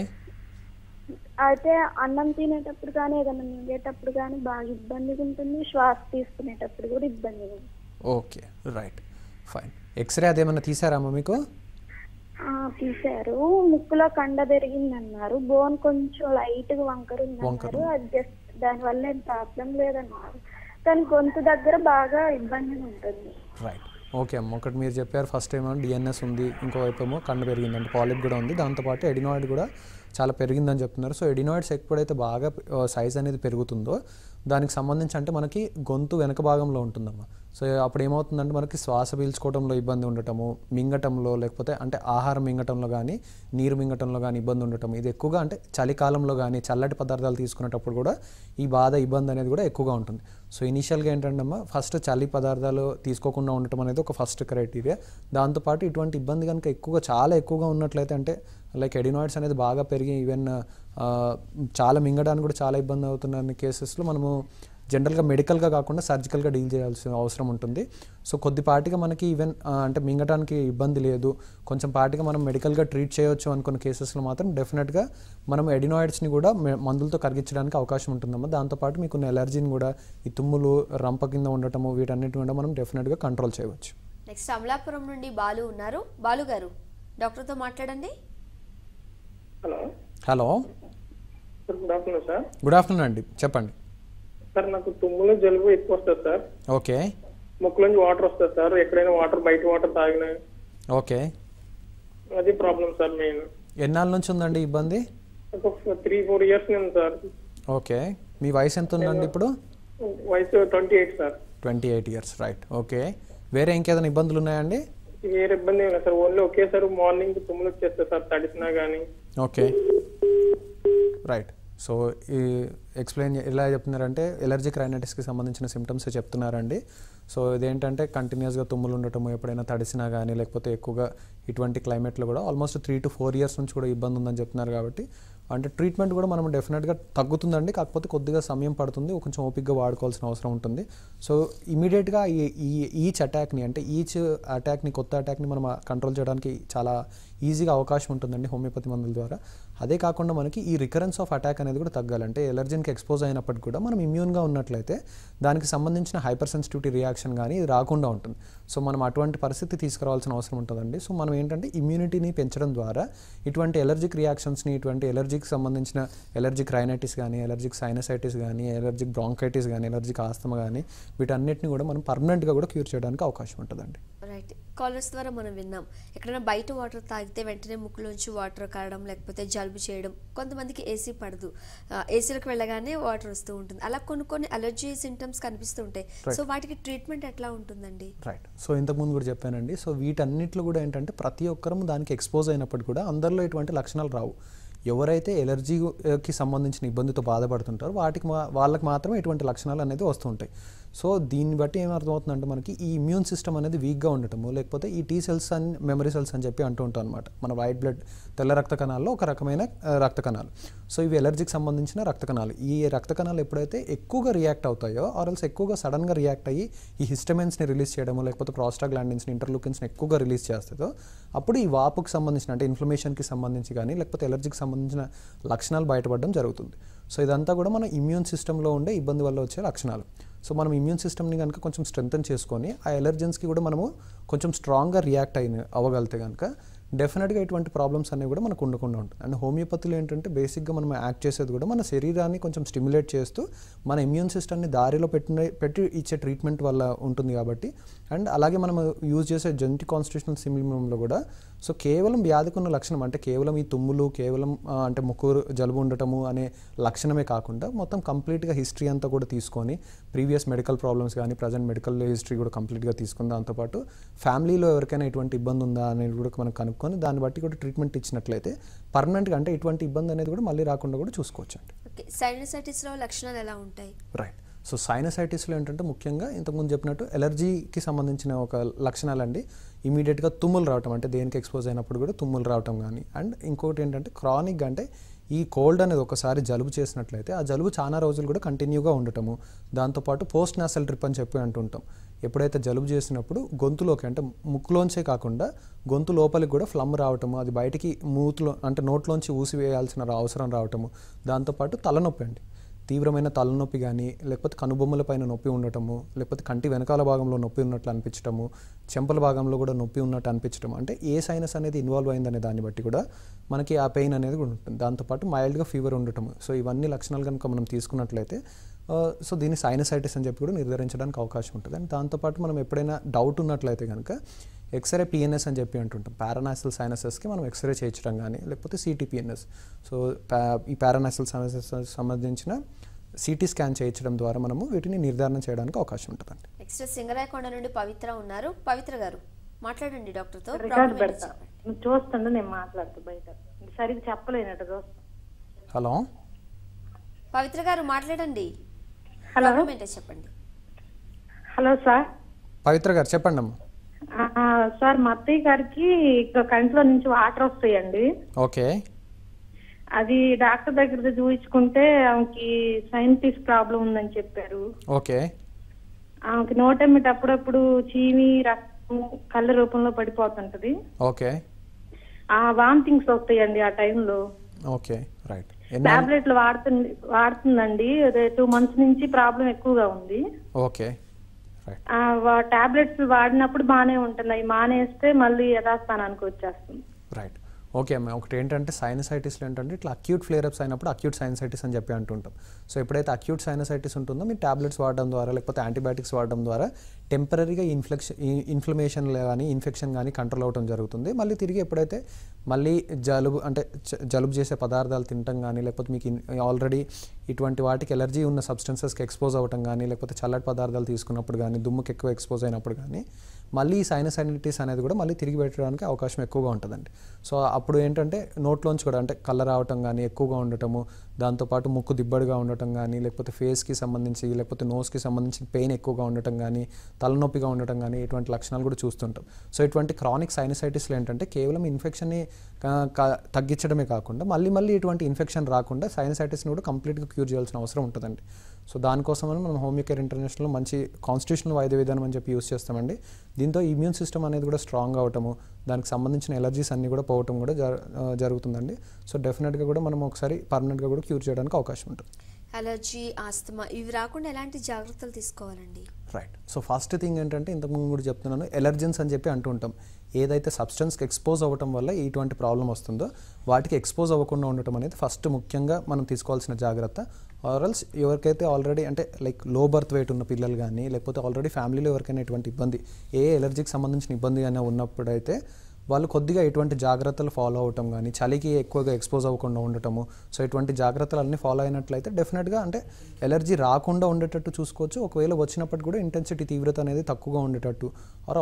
అయితే అన్నం తినేటప్పుడు కానీ ఏదైనా మింగేటప్పుడు కానీ బాగా ఇబ్బందిగా ఉంటుంది, శ్వాస తీసుకునేటప్పుడు కూడా ఇబ్బందిగా ఉంటుంది. ఓకే. రైట్. ఫైన్. ఎక్స్రే అదేమన్నా తీసారామా మీకు? తీశారు. ముక్కులో కండ పెరిగిందన్నారు. బోన్ కొంచెం లైట్ గా వంకర ఉందన్నారు. అది జస్ట్ దానివల్ల ఏం ప్రాబ్లం లేదన్నారు. కానీ గొంతు దగ్గర బాగా ఇబ్బందిగా ఉంటుంది. రైట్, ఓకే అమ్మ. ఒకటి మీరు చెప్పారు, ఫస్ట్ ఏమో డిఎన్ఎస్ ఉంది, ఇంకోవైపు ఏమో కండ పెరిగిందంటే పాలిప్ కూడా ఉంది, దాంతోపాటు ఎడినాయిడ్ కూడా చాలా పెరిగిందని చెప్తున్నారు. సో ఎడినాయిడ్స్ ఎప్పుడైతే బాగా సైజ్ అనేది పెరుగుతుందో దానికి సంబంధించి అంటే మనకి గొంతు వెనక భాగంలో ఉంటుందమ్మా. సో అప్పుడు ఏమవుతుందంటే మనకి శ్వాస పీల్చుకోవడంలో ఇబ్బంది ఉండటము, మింగటంలో లేకపోతే అంటే ఆహారం మింగటంలో కానీ నీరు మింగటంలో కానీ ఇబ్బంది ఉండటం. ఇది ఎక్కువగా అంటే చలికాలంలో కానీ చల్లటి పదార్థాలు తీసుకునేటప్పుడు కూడా ఈ ఇబ్బంది అనేది కూడా ఎక్కువగా ఉంటుంది. సో ఇనీషియల్గా ఏంటంటే అమ్మా ఫస్ట్ చలి పదార్థాలు తీసుకోకుండా ఉండటం అనేది ఒక ఫస్ట్ క్రైటీరియా. దాంతోపాటు ఇటువంటి ఇబ్బంది కనుక చాలా ఎక్కువగా ఉన్నట్లయితే అంటే లైక్ ఎడినాయిడ్స్ అనేది బాగా పెరిగి ఈవెన్ చాలా మింగడానికి కూడా చాలా ఇబ్బంది అవుతున్న కేసెస్లో మనము జనరల్గా మెడికల్గా కాకుండా సర్జికల్గా డీల్ చేయాల్సిన అవసరం ఉంటుంది. సో కొద్దిపాటిగా మనకి ఈవెన్ అంటే మింగటానికి ఇబ్బంది లేదు, కొంచెం పాటిగా మనం మెడికల్గా ట్రీట్ చేయొచ్చు అనుకున్న కేసెస్లో మాత్రం డెఫినెట్గా మనం ఎడినాయిడ్స్ని కూడా మందులతో కరిగించడానికి అవకాశం ఉంటుందమ్మా. దాంతోపాటు మీకున్న ఎలర్జీని కూడా ఈ తుమ్ములు రంప కింద ఉండటము వీటన్నిటి కూడా మనం డెఫినెట్గా కంట్రోల్ చేయవచ్చు. నెక్స్ట్ అమలాపురం నుండి బాలు ఉన్నారు. బాలు గారు డాక్టర్తో మాట్లాడండి. Hello, good afternoon sir. Good afternoon అండి, చెప్పండి సార్. నాకు తుమ్ములు జలుబు ఎక్కువ వస్తుంది సార్. ఓకే. ముక్కులోంచి వాటర్ వస్తుంది సార్, ఎక్కడైనా బయట వాటర్ తాగినా. ఓకే, అది ప్రాబ్లం సార్. మెయిన్ ఎన్నాళ్ళ నుంచి ఉందండి ఇబ్బంది? ఒక 3-4 ఇయర్స్ ఉంది సార్. ఓకే, మీ వయసు ఎంత ఉందండి ఇప్పుడు? వయసు 28 సార్. 28 years, right. ఓకే, వేరే ఇంకేదైనా ఇబ్బందులు ఉన్నాయండి? వేరే ఇబ్బంది ఏమి లేదు సార్. ఓన్లీ ఒకేసారి మార్నింగ్ తుమ్ములు వచ్చేస్తాయి సార్, తడిసినా కానీ. Okay, right. సో ఈ ఎక్స్ప్లెయిన్ ఎలా చెప్తున్నారంటే ఎలర్జిక్ రైనైటిస్కి సంబంధించిన సిమ్టమ్స్ చెప్తున్నారండి. సో ఇదేంటంటే కంటిన్యూస్గా తుమ్ములు ఉండటము, ఎప్పుడైనా తడిసినా కానీ లేకపోతే ఎక్కువగా ఇటువంటి క్లైమేట్లో కూడా ఆల్మోస్ట్ 3 to 4 ఇయర్స్ నుంచి కూడా ఇబ్బంది ఉందని చెప్తున్నారు. కాబట్టి అంటే ట్రీట్మెంట్ కూడా మనం డెఫినెట్గా తగ్గుతుందండి, కాకపోతే కొద్దిగా సమయం పడుతుంది, కొంచెం ఓపిక్గా వాడుకోవాల్సిన అవసరం ఉంటుంది. సో ఇమీడియట్గా ఈచ్ అటాక్ని అంటే కొత్త అటాక్ని మనం కంట్రోల్ చేయడానికి చాలా ఈజీగా అవకాశం ఉంటుందండి హోమియోపతి మందుల ద్వారా. అదే కాకుండా మనకి ఈ రికరెన్స్ ఆఫ్ అటాక్ అనేది కూడా తగ్గాలంటే ఎలర్జీకి ఎక్స్పోజ్ అయినప్పటికీ కూడా మనం ఇమ్యూన్గా ఉన్నట్లయితే దానికి సంబంధించిన హైపర్ సెన్సిటివిటీ రియాక్షన్ కానీ ఇది రాకుండా ఉంటుంది. సో మనం అటువంటి పరిస్థితి తీసుకురావాల్సిన అవసరం ఉంటుందండి. సో మనం ఏంటంటే ఇమ్యూనిటీని పెంచడం ద్వారా ఇటువంటి ఎలర్జిక్ రియాక్షన్స్ని, ఇటువంటి ఎలర్జీకి సంబంధించిన ఎలర్జిక్ రైనైటిస్ కానీ, ఎలర్జిక్ సైనసైటిస్ కానీ, ఎలర్జిక్ బ్రాంకైటిస్ కానీ, ఎలర్జిక్ ఆస్తమా కానీ వీటన్నిటిని కూడా మనం పర్మనెంట్గా కూడా క్యూర్ చేయడానికి అవకాశం ఉంటుందండి. రైట్, కాలర్స్ ద్వారా మనం విన్నాం ఎక్కడైనా బయట వాటర్ తాగితే వెంటనే ముక్కులోంచి వాటర్ కారడం లేకపోతే జలుబు చేయడం, కొంతమందికి ఏసీ పడదు, ఏసీలకు వెళ్ళగానే వాటర్ వస్తూ ఉంటుంది, అలా కొన్ని అలర్జీ సింటమ్స్ కనిపిస్తూ ఉంటాయి. సో వాటికి ట్రీట్మెంట్ ఎట్లా ఉంటుందండి? రైట్, సో ఇంతకుముందు కూడా చెప్పానండి. సో వీటన్నిటిలో కూడా ఏంటంటే ప్రతి ఒక్కరూ దానికి ఎక్స్పోజ్ అయినప్పటికీ కూడా అందరిలో ఇటువంటి లక్షణాలు రావు. ఎవరైతే ఎలర్జీకి సంబంధించిన ఇబ్బందితో బాధపడుతుంటారో వాళ్ళకి మాత్రమే ఇటువంటి లక్షణాలు అనేది వస్తూ ఉంటాయి. సో దీన్ని బట్టి ఏమర్థమవుతుందంటే మనకి ఈ ఇమ్యూన్ సిస్టమ్ అనేది వీక్గా ఉండటము, లేకపోతే ఈ T cells and memory cells అని చెప్పి అంటూ ఉంటాం అనమాట. మన వైట్ బ్లడ్ తెల్ల రక్త కణాల్లో ఒక రకమైన రక్త కణాలు. సో ఇవి ఎలర్జీకి సంబంధించిన రక్త కణాలు. ఈ రక్త కణాలు ఎప్పుడైతే ఎక్కువగా రియాక్ట్ అవుతాయో ఆర్ఎల్స్ ఎక్కువగా సడన్గా రియాక్ట్ అయ్యి ఈ హిస్టమిన్స్ని రిలీజ్ చేయడము, లేకపోతే ప్రోస్టాగ్లాండిన్స్ని, ఇంటర్లూకిన్స్ని ఎక్కువగా రిలీజ్ చేస్తుందో అప్పుడు ఈ వాపుకి సంబంధించిన అంటే ఇన్ఫ్లమేషన్కి సంబంధించి కానీ లేకపోతే ఎలర్జీకి సంబంధించిన లక్షణాలు బయటపడడం జరుగుతుంది. సో ఇదంతా కూడా మన ఇమ్యూన్ సిస్టంలో ఉండే ఇబ్బంది వల్ల వచ్చే లక్షణాలు. సో మనం ఇమ్యూన్ సిస్టమ్ని కనుక కొంచెం స్ట్రెంథన్ చేసుకొని ఆ ఎలర్జెన్స్కి కూడా మనము కొంచెం స్ట్రాంగ్గా రియాక్ట్ అవ్వగలిగితే కనుక డెఫినెట్గా ఇటువంటి ప్రాబ్లమ్స్ అనేవి కూడా మనకు ఉండకుండా ఉంటుంది. అండ్ హోమియోపతిలో ఏంటంటే బేసిక్గా మనం యాక్ట్ చేసేది కూడా మన శరీరాన్ని కొంచెం స్టిమ్యులేట్ చేస్తూ మన ఇమ్యూన్ సిస్టమ్ని దారిలో పెట్టి ఇచ్చే ట్రీట్మెంట్ వల్ల ఉంటుంది కాబట్టి. అండ్ అలాగే మనం యూజ్ చేసే జెనెటిక్ కాన్స్టిట్యూషనల్ సిమ్టమ్లో కూడా సో కేవలం వ్యాధికి ఉన్న లక్షణం అంటే కేవలం ఈ తుమ్ములు, కేవలం అంటే ముక్కు జలుబు ఉండటము అనే లక్షణమే కాకుండా మొత్తం కంప్లీట్గా హిస్టరీ అంతా కూడా తీసుకొని ప్రీవియస్ మెడికల్ ప్రాబ్లమ్స్ కానీ ప్రజెంట్ మెడికల్ హిస్టరీ కూడా కంప్లీట్గా తీసుకుని దాంతోపాటు ఫ్యామిలీలో ఎవరికైనా ఎటువంటి ఇబ్బంది ఉందా అనేది కూడా మనం కనుక్కొని దాన్ని బట్టి కూడా ట్రీట్మెంట్ ఇచ్చినట్లయితే పర్మనెంట్గా అంటే ఇటువంటి ఇబ్బంది అనేది కూడా మళ్ళీ రాకుండా కూడా చూసుకోవచ్చు అండి. సైనసైటిస్లో లక్షణాలు ఎలా ఉంటాయి? రైట్, సో సైనసైటిస్లో ఏంటంటే ముఖ్యంగా ఇంతకుముందు చెప్పినట్టు ఎలర్జీకి సంబంధించిన ఒక లక్షణాలండి. ఇమీడియట్గా తుమ్ములు రావటం అంటే దేనికి ఎక్స్పోజ్ అయినప్పుడు కూడా తుమ్ములు రావటం కానీ. అండ్ ఇంకోటి ఏంటంటే క్రానిక్గా అంటే ఈ కోల్డ్ అనేది ఒకసారి జలుబు చేసినట్లయితే ఆ జలుబు చాలా రోజులు కూడా కంటిన్యూగా ఉండటము. దాంతోపాటు పోస్ట్ నాసల్ ట్రిప్ అని చెప్పి అంటుంటాం. ఎప్పుడైతే జలుబు చేసినప్పుడు గొంతులోకి అంటే ముక్కులోంచే కాకుండా గొంతు లోపలికి కూడా ఫ్లమ్ రావటము, అది బయటికి మూతులో అంటే నోట్లోంచి ఊసివేయాల్సిన అవసరం రావటము. దాంతోపాటు తలనొప్పి అండి. తీవ్రమైన తలనొప్పి కానీ, లేకపోతే కనుబొమ్మల పైన నొప్పి ఉండటము, లేకపోతే కంటి వెనకాల భాగంలో నొప్పి ఉన్నట్లు అనిపించటము, చెంపల భాగంలో కూడా నొప్పి ఉన్నట్టు అనిపించడం, అంటే ఏ సైనస్ అనేది ఇన్వాల్వ్ అయిందనే దాన్ని బట్టి కూడా మనకి ఆ పెయిన్ అనేది కూడా ఉంటుంది. దాంతోపాటు మైల్డ్గా ఫీవర్ ఉండటము. సో ఇవన్నీ లక్షణాలు కనుక మనం తీసుకున్నట్లయితే సో దీన్ని సైనసైటిస్ అని చెప్పి కూడా నిర్ధారించడానికి అవకాశం ఉంటుంది. అండ్ దాంతోపాటు మనం ఎప్పుడైనా డౌట్ ఉన్నట్లయితే కనుక ఎక్స్రే పిఎన్ఎస్ అని చెప్పి అంటుంటాం. పారానాసల్ సైనసెస్కి మనం ఎక్స్రే చేయించడం కానీ, లేకపోతే సిటీపిఎన్ఎస్. సో ఈ పారానాసల్ సైనసెస్ సంబంధించిన సిటీ స్కాన్ చేయించడం ద్వారా మనము వీటిని నిర్ధారణ చేయడానికి అవకాశం ఉంటుందండి. నెక్స్ట్ సింగరాయకొండ నుండి పవిత్ర ఉన్నారు. పవిత్ర గారు మాట్లాడండి డాక్టర్తో. రికార్డ్ పెడతా, చూస్తుండే నేను మాట్లాడుతూ బయట సరిగ్గా చెప్పలేనట్టు చూస్తా. హలో పవిత్ర గారు మాట్లాడండి. హలో చెప్పండి. Hello sir. పవిత్ర గారు చెప్పండి అమ్మ. సార్ మా అత్తయ్య గారికి కంట్లో నుంచి వాటర్ వస్తాయండి. ఓకే. అది డాక్టర్ దగ్గర చూపించుకుంటే ఆమెకి సైనటిస్ ప్రాబ్లం ఉందని చెప్పారు. ఓకే. ఆమెకి నోటెమ్మిటి అప్పుడప్పుడు చీమి రక్తం కళ్ళ రూపంలో పడిపోతుంటది. ఓకే. వామిటింగ్స్ వస్తాయండి ఆ టైంలో. Okay, right. టాబ్లెట్లు వాడుతుందండి. అదే 2 months నుంచి ప్రాబ్లం ఎక్కువగా ఉంది. Okay, right. టాబ్లెట్స్ వాడినప్పుడు బాగానే ఉంటుంది, అవి మానేస్తే మళ్ళీ యథాస్థానానికి వచ్చేస్తుంది. రైట్. ఓకే అమ్మ. ఒకటి ఏంటంటే సైనసైటిస్లో ఏంటంటే ఇట్లా అక్యూట్ ఫ్లేరప్స్ అయినప్పుడు అక్యూట్ సైనసైటిస్ అని చెప్పి అంటుంటాం. సో ఎప్పుడైతే అక్యూట్ సైనసైటిస్ ఉంటుందో మీరు టాబ్లెట్స్ వాడడం ద్వారా లేకపోతే యాంటీబయాటిక్స్ వాడడం ద్వారా టెంపరీగా ఇన్ఫ్లమేషన్ కానీ ఇన్ఫెక్షన్ కానీ కంట్రోల్ అవ్వడం జరుగుతుంది. మళ్ళీ తిరిగి ఎప్పుడైతే మళ్ళీ జలుబు చేసే పదార్థాలు తినటం కానీ, లేకపోతే మీకు ఆల్రెడీ ఇటువంటి వాటికి ఎలర్జీ ఉన్న సబ్స్టెన్సెస్కి ఎక్స్పోజ్ అవ్వటం కానీ, లేకపోతే చల్లటి పదార్థాలు తీసుకున్నప్పుడు కానీ, దుమ్ముకి ఎక్కువ ఎక్స్పోజ్ అయినప్పుడు కానీ మళ్ళీ ఈ సైనసైటిస్ అనేది కూడా మళ్ళీ తిరిగి పెట్టడానికి అవకాశం ఎక్కువగా ఉంటుందండి. సో అప్పుడు ఏంటంటే నోట్లోంచి కూడా అంటే కళ్ళ రావటం కానీ ఎక్కువగా ఉండటము, దాంతోపాటు ముక్కు దిబ్బడిగా ఉండటం కానీ, లేకపోతే ఫేస్కి సంబంధించి లేకపోతే నోస్కి సంబంధించి పెయిన్ ఎక్కువగా ఉండటం కానీ, తలనొప్పిగా ఉండటం కానీ ఇటువంటి లక్షణాలు కూడా చూస్తుంటాం. సో ఇటువంటి క్రానిక్ సైనసైటిస్లో ఏంటంటే కేవలం ఇన్ఫెక్షన్ని తగ్గించడమే కాకుండా మళ్ళీ ఇటువంటి ఇన్ఫెక్షన్ రాకుండా సైనసైటిస్ని కూడా కంప్లీట్గా క్యూర్ చేయాల్సిన అవసరం ఉంటుందండి. సో దానికోసమని మనం హోమియోకేర్ ఇంటర్నేషనల్లో మంచి కాన్స్టిట్యూషనల్ వైద్య విధానం అని చెప్పి యూస్ చేస్తామండి. దీంతో ఇమ్యూన్ సిస్టమ్ అనేది కూడా స్ట్రాంగ్ అవటము, దానికి సంబంధించిన ఎలర్జీస్ అన్నీ కూడా పోవటం కూడా జరుగుతుందండి. సో డెఫినెట్గా కూడా మనం ఒకసారి పర్మనెంట్గా కూడా క్యూర్ చేయడానికి అవకాశం ఉంటుంది. అలర్జీ, ఆస్తమా ఇవి రాకుండా ఎలాంటి జాగ్రత్తలు తీసుకోవాలండి? రైట్. సో ఫస్ట్ థింగ్ ఏంటంటే ఇంతకుముందు కూడా చెప్తున్నాను, ఎలర్జెన్స్ అని చెప్పి అంటుంటాం. ఏదైతే సబ్స్టెన్స్కి ఎక్స్పోజ్ అవ్వటం వల్ల ఇటువంటి ప్రాబ్లం వస్తుందో వాటికి ఎక్స్పోజ్ అవ్వకుండా ఉండటం అనేది ఫస్ట్ ముఖ్యంగా మనం తీసుకోవాల్సిన జాగ్రత్త. ఆర్ఎల్స్ ఎవరికైతే ఆల్రెడీ అంటే లైక్ లో బర్త్ వెయిట్ ఉన్న పిల్లలు కానీ, లేకపోతే ఆల్రెడీ ఫ్యామిలీలో ఎవరికైనా ఎటువంటి ఇబ్బంది ఎలర్జీకి సంబంధించిన ఇబ్బంది కానీ ఉన్నప్పుడైతే వాళ్ళు కొద్దిగా ఎటువంటి జాగ్రత్తలు ఫాలో అవటం కానీ, చలికి ఎక్కువగా ఎక్స్పోజ్ అవ్వకుండా ఉండటము. సో ఇటువంటి జాగ్రత్తలు అన్నీ ఫాలో అయినట్లయితే డెఫినెట్గా అంటే ఎలర్జీ రాకుండా ఉండేటట్టు చూసుకోవచ్చు. ఒకవేళ వచ్చినప్పటికి కూడా ఇంటెన్సిటీ తీవ్రత అనేది తక్కువగా ఉండేటట్టు,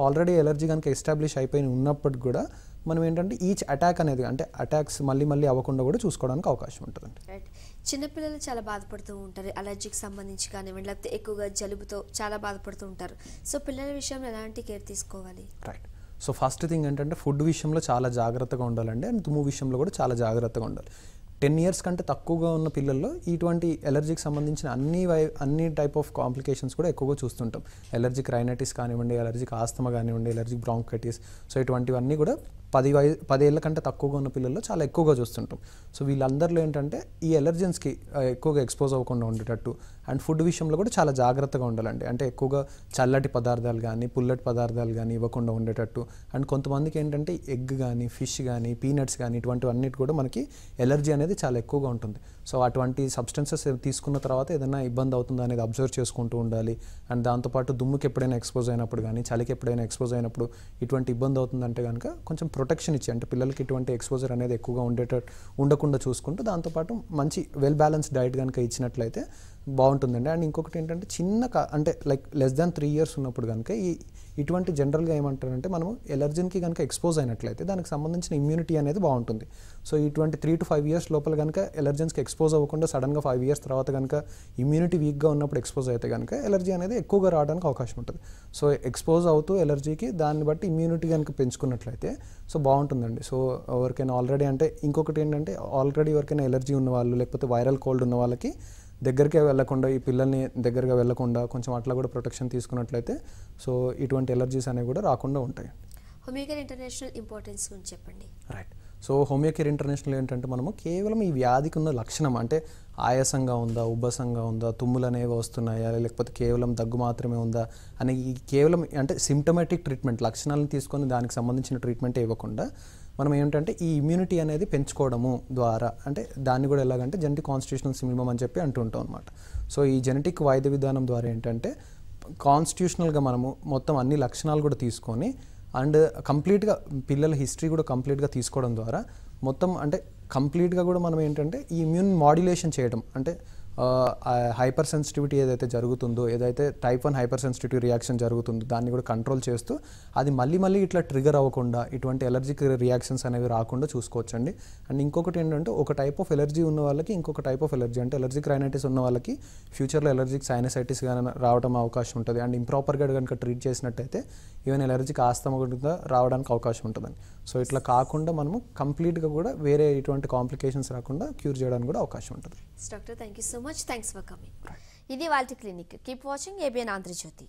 ఆల్రెడీ ఎలర్జీ కనుక ఎస్టాబ్లిష్ అయిపోయి ఉన్నప్పటికి కూడా మనం ఏంటంటే ఈచ్ అటాక్ అనేది అంటే అటాక్స్ మళ్ళీ అవ్వకుండా కూడా చూసుకోవడానికి అవకాశం ఉంటుందండి. రైట్. చిన్నపిల్లలు చాలా బాధపడుతూ ఉంటారు అలర్జీకి సంబంధించి కానివ్వండి, లేకపోతే ఎక్కువగా జలుబుతో చాలా బాధపడుతూ ఉంటారు. సో పిల్లల విషయంలో ఎలాంటి కేర్ తీసుకోవాలి? రైట్. సో ఫస్ట్ థింగ్ ఏంటంటే ఫుడ్ విషయంలో చాలా జాగ్రత్తగా ఉండాలండి. అండ్ తుమ్ము విషయంలో కూడా చాలా జాగ్రత్తగా ఉండాలి. 10 years కంటే తక్కువగా ఉన్న పిల్లల్లో ఇటువంటి ఎలర్జీకి సంబంధించిన అన్ని టైప్ ఆఫ్ కాంప్లికేషన్స్ కూడా ఎక్కువగా చూస్తుంటాం. ఎలర్జిక్ రైనైటిస్ కానివ్వండి, ఎలర్జిక్ ఆస్తమా కానివ్వండి, ఎలర్జిక్ బ్రాంకైటిస్. సో ఇటువంటివన్నీ కూడా 10 ఏళ్ళ కంటే తక్కువగా ఉన్న పిల్లల్లో చాలా ఎక్కువగా చూస్తుంటాం. సో వీళ్ళందరిలో ఏంటంటే ఈ ఎలర్జెన్స్కి ఎక్కువగా ఎక్స్పోజ్ అవ్వకుండా ఉండేటట్టు అండ్ ఫుడ్ విషయంలో కూడా చాలా జాగ్రత్తగా ఉండాలండి. అంటే ఎక్కువగా చల్లటి పదార్థాలు కానీ, పుల్లటి పదార్థాలు కానీ ఇవ్వకుండా ఉండేటట్టు. అండ్ కొంతమందికి ఏంటంటే ఎగ్ కానీ, ఫిష్ కానీ, పీనట్స్ కానీ ఇటువంటివన్నిటి కూడా మనకి ఎలర్జీ అనేది చాలా ఎక్కువగా ఉంటుంది. సో అటువంటి సబ్స్టెన్సెస్ తీసుకున్న తర్వాత ఏదైనా ఇబ్బంది అవుతుందా అనేది అబ్జర్వ్ చేసుకుంటూ ఉండాలి. అండ్ దాంతోపాటు దుమ్ముకి ఎప్పుడైనా ఎక్స్పోజ్ అయినప్పుడు కానీ, చలికి ఎప్పుడైనా ఎక్స్పోజ్ అయినప్పుడు ఇటువంటి ఇబ్బంది అవుతుందంటే కనుక కొంచెం ప్రొటెక్షన్ ఇచ్చి అంటే పిల్లలకి ఇటువంటి ఎక్స్పోజర్ అనేది ఎక్కువగా ఉండకుండా చూసుకుంటూ దాంతోపాటు మంచి వెల్ బ్యాలెన్స్డ్ డైట్ కనుక ఇచ్చినట్లయితే బాగుంటుందండి. అండ్ ఇంకొకటి ఏంటంటే అంటే లైక్ less than 3 years ఉన్నప్పుడు కనుక ఇటువంటి జనరల్గా ఏమంటారంటే మనము ఎలర్జీకి కనుక ఎక్స్పోజ్ అయినట్లయితే దానికి సంబంధించిన ఇమ్యూనిటీ అనేది బాగుంటుంది. సో ఇటువంటి 3 to 5 years లోపల కనుక ఎలర్జెన్స్కి ఎక్స్పోజ్ అవ్వకుండా సడన్గా 5 years తర్వాత కనుక ఇమ్యూనిటీ వీక్గా ఉన్నప్పుడు ఎక్స్పోజ్ అయితే కనుక ఎలర్జీ అనేది ఎక్కువగా రావడానికి అవకాశం ఉంటుంది. సో ఎక్స్పోజ్ అవుతూ ఎలర్జీకి దాన్ని బట్టి ఇమ్యూనిటీ కనుక పెంచుకున్నట్లయితే సో బాగుంటుందండి. సో ఎవరికైనా ఆల్రెడీ అంటే ఇంకొకటి ఏంటంటే ఆల్రెడీ ఎవరికైనా ఎలర్జీ ఉన్న వాళ్ళు లేకపోతే వైరల్ కోల్డ్ ఉన్న వాళ్ళకి దగ్గరికి వెళ్లకుండా ఈ పిల్లల్ని దగ్గరగా వెళ్లకుండా కొంచెం అట్లా కూడా ప్రొటెక్షన్ తీసుకున్నట్లయితే సో ఇటువంటి ఎలర్జీస్ అనేవి కూడా రాకుండా ఉంటాయి. హోమియోకేర్ ఇంటర్నేషనల్ ఇంపార్టెన్స్ గురించి చెప్పండి. Right. So homeo care international ఏంటంటే మనము కేవలం ఈ వ్యాధికి ఉన్న లక్షణం అంటే ఆయాసంగా ఉందా, ఉబ్బసంగా ఉందా, తుమ్ములు అనేవి వస్తున్నాయా, లేకపోతే కేవలం దగ్గు మాత్రమే ఉందా అని ఈ కేవలం అంటే సిమ్టమాటిక్ ట్రీట్మెంట్ లక్షణాలను తీసుకొని దానికి సంబంధించిన ట్రీట్మెంట్ ఇవ్వకుండా మనం ఏంటంటే ఈ ఇమ్యూనిటీ అనేది పెంచుకోవడము ద్వారా అంటే దాన్ని కూడా ఎలాగంటే జెనెటిక్ కాన్స్టిట్యూషనల్ సిమిలమ్ అని చెప్పి అంటుంటాం అనమాట. సో ఈ జెనెటిక్ వైద్య విధానం ద్వారా ఏంటంటే కాన్స్టిట్యూషనల్గా మనము మొత్తం అన్ని లక్షణాలు కూడా తీసుకొని అండ్ కంప్లీట్గా పిల్లల హిస్టరీ కూడా కంప్లీట్గా తీసుకోవడం ద్వారా మొత్తం అంటే కంప్లీట్గా కూడా మనం ఏంటంటే ఈ ఇమ్యూన్ మాడ్యులేషన్ చేయడం అంటే హైపర్ సెన్సిటివిటీ ఏదైతే జరుగుతుందో, ఏదైతే టైప్ 1 హైపర్ సెన్సిటివిటీ రియాక్షన్ జరుగుతుందో దాన్ని కూడా కంట్రోల్ చేస్తూ అది మళ్ళీ ఇట్లా ట్రిగర్ అవ్వకుండా ఇటువంటి ఎలర్జిక్ రియాక్షన్స్ అనేవి రాకుండా చూసుకోవచ్చండి. అండ్ ఇంకొకటి ఏంటంటే ఒక టైప్ ఆఫ్ ఎలర్జీ ఉన్న వాళ్ళకి ఇంకొక టైప్ ఆఫ్ ఎలర్జీ అంటే ఎలర్జిక్ రైనైటిస్ ఉన్న వాళ్ళకి ఫ్యూచర్లో ఎలర్జిక్ సైనసైటిస్ కానీ రావడం అవకాశం ఉంటుంది. అండ్ ఇంప్రాపర్గా కనుక ట్రీట్ చేసినట్టయితే ఈవెన్ ఎలర్జిక్ ఆస్తమా కూడా రావడానికి అవకాశం ఉంటుందండి. సో ఇట్లా కాకుండా మనము కంప్లీట్గా కూడా వేరే ఇటువంటి కాంప్లికేషన్స్ రాకుండా క్యూర్ చేయడానికి కూడా అవకాశం ఉంటుంది. Doctor thank you so much, thanks for coming. ఇది వాళ్ళ clinic. Keep watching ABN Andhra Jyothi.